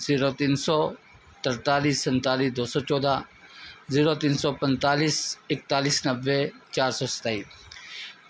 0300 43 47 214، 0345 41 90 427۔